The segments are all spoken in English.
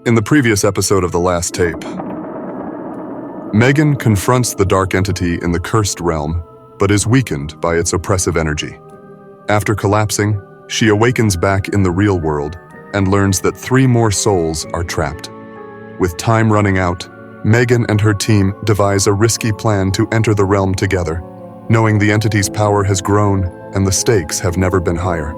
In the previous episode of the last tape, Megan confronts the dark entity in the cursed realm, but is weakened by its oppressive energy. After collapsing, she awakens back in the real world and learns that 3 more souls are trapped. With time running out, Megan and her team devise a risky plan to enter the realm together, knowing the entity's power has grown and the stakes have never been higher.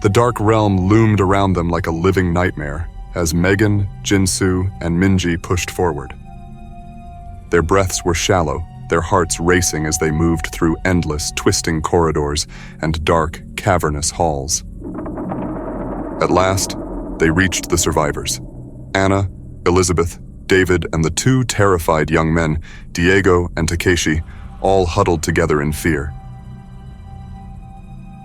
The dark realm loomed around them like a living nightmare as Megan, Jin-Soo, and Minji pushed forward. Their breaths were shallow, their hearts racing as they moved through endless, twisting corridors and dark, cavernous halls. At last, they reached the survivors. Anna, Elizabeth, David, and the 2 terrified young men, Diego and Takeshi, all huddled together in fear.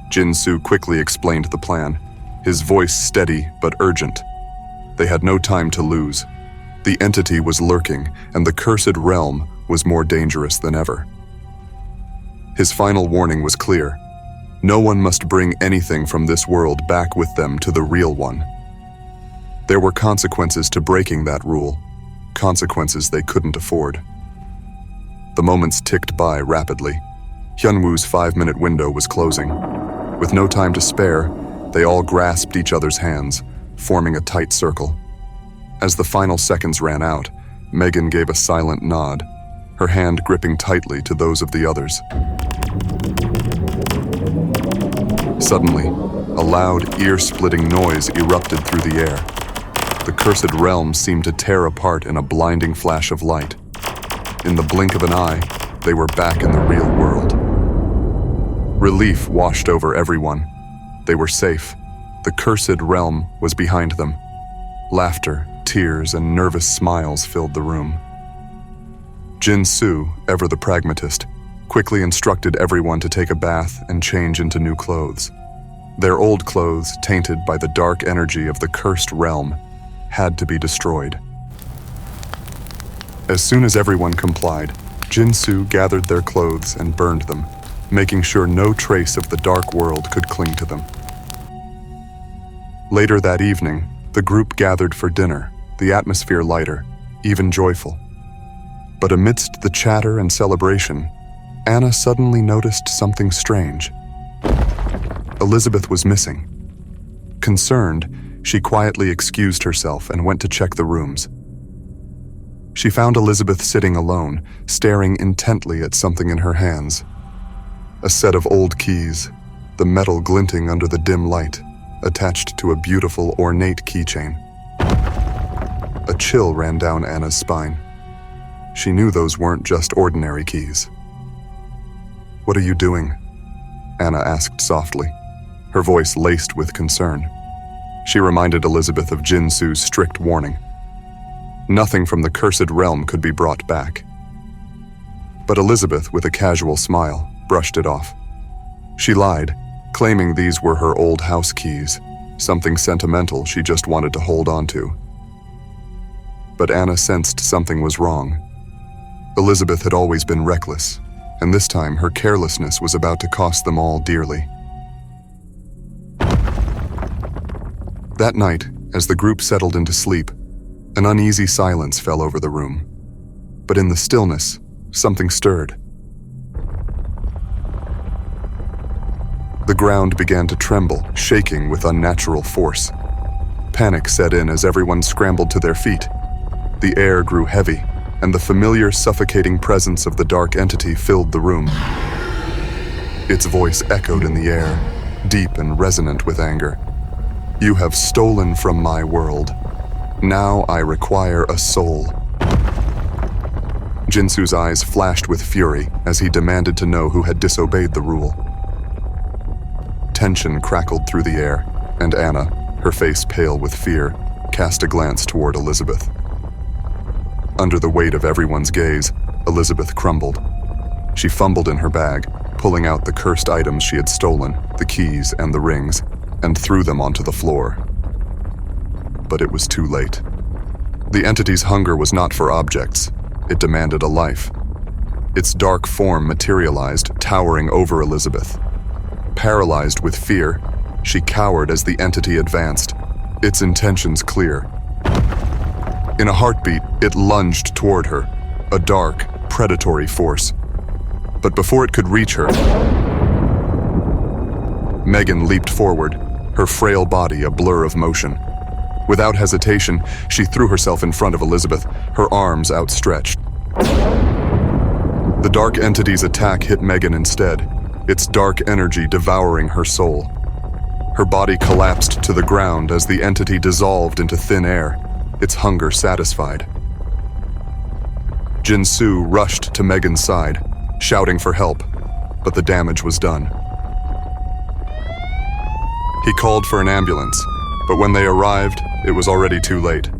Jin-Soo quickly explained the plan, his voice steady but urgent. They had no time to lose. The entity was lurking, and the cursed realm was more dangerous than ever. His final warning was clear. No one must bring anything from this world back with them to the real one. There were consequences to breaking that rule, consequences they couldn't afford. The moments ticked by rapidly. Hyunwoo's 5-minute window was closing. With no time to spare, they all grasped each other's hands, forming a tight circle. As the final seconds ran out, Megan gave a silent nod, her hand gripping tightly to those of the others. Suddenly, a loud, ear-splitting noise erupted through the air. The cursed realm seemed to tear apart in a blinding flash of light. In the blink of an eye, they were back in the real world. Relief washed over everyone. They were safe. The cursed realm was behind them. Laughter, tears, and nervous smiles filled the room. Jin-Soo, ever the pragmatist, quickly instructed everyone to take a bath and change into new clothes. Their old clothes, tainted by the dark energy of the cursed realm, had to be destroyed. As soon as everyone complied, Jin-Soo gathered their clothes and burned them, making sure no trace of the dark world could cling to them. Later that evening, the group gathered for dinner, the atmosphere lighter, even joyful. But amidst the chatter and celebration, Anna suddenly noticed something strange. Elizabeth was missing. Concerned, she quietly excused herself and went to check the rooms. She found Elizabeth sitting alone, staring intently at something in her hands. A set of old keys, the metal glinting under the dim light, attached to a beautiful, ornate keychain. A chill ran down Anna's spine. She knew those weren't just ordinary keys. "What are you doing?" Anna asked softly, her voice laced with concern. She reminded Elizabeth of Jin-Soo's strict warning. Nothing from the cursed realm could be brought back. But Elizabeth, with a casual smile, brushed it off. She lied, claiming these were her old house keys, something sentimental she just wanted to hold on to. But Anna sensed something was wrong. Elizabeth had always been reckless, and this time her carelessness was about to cost them all dearly. That night, as the group settled into sleep, an uneasy silence fell over the room. But in the stillness, something stirred. The ground began to tremble, shaking with unnatural force. Panic set in as everyone scrambled to their feet. The air grew heavy, and the familiar, suffocating presence of the dark entity filled the room. Its voice echoed in the air, deep and resonant with anger. "You have stolen from my world. Now I require a soul." Jin-Soo's eyes flashed with fury as he demanded to know who had disobeyed the rule. Tension crackled through the air, and Anna, her face pale with fear, cast a glance toward Elizabeth. Under the weight of everyone's gaze, Elizabeth crumbled. She fumbled in her bag, pulling out the cursed items she had stolen, the keys and the rings, and threw them onto the floor. But it was too late. The entity's hunger was not for objects. It demanded a life. Its dark form materialized, towering over Elizabeth. Paralyzed with fear, she cowered as the entity advanced, its intentions clear. In a heartbeat, it lunged toward her, a dark, predatory force. But before it could reach her, Megan leaped forward, her frail body a blur of motion. Without hesitation, she threw herself in front of Elizabeth, her arms outstretched. The dark entity's attack hit Megan instead, its dark energy devouring her soul. Her body collapsed to the ground as the entity dissolved into thin air, its hunger satisfied. Jin-Soo rushed to Megan's side, shouting for help, but the damage was done. He called for an ambulance, but when they arrived, it was already too late.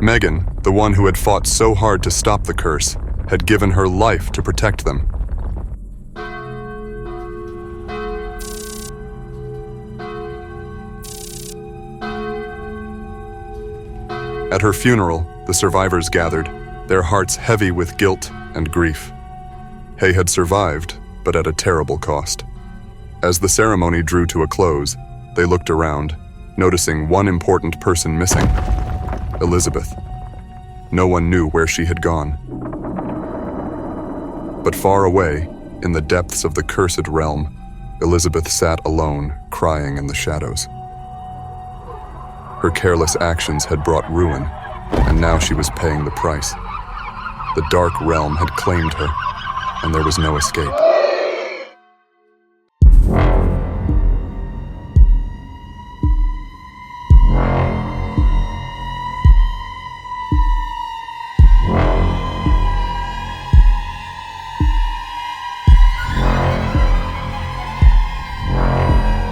Megan, the one who had fought so hard to stop the curse, had given her life to protect them. At her funeral, the survivors gathered, their hearts heavy with guilt and grief. Hay had survived, but at a terrible cost. As the ceremony drew to a close, they looked around, noticing one important person missing: Elizabeth. No one knew where she had gone. But far away, in the depths of the cursed realm, Elizabeth sat alone, crying in the shadows. Her careless actions had brought ruin, and now she was paying the price. The dark realm had claimed her, and there was no escape.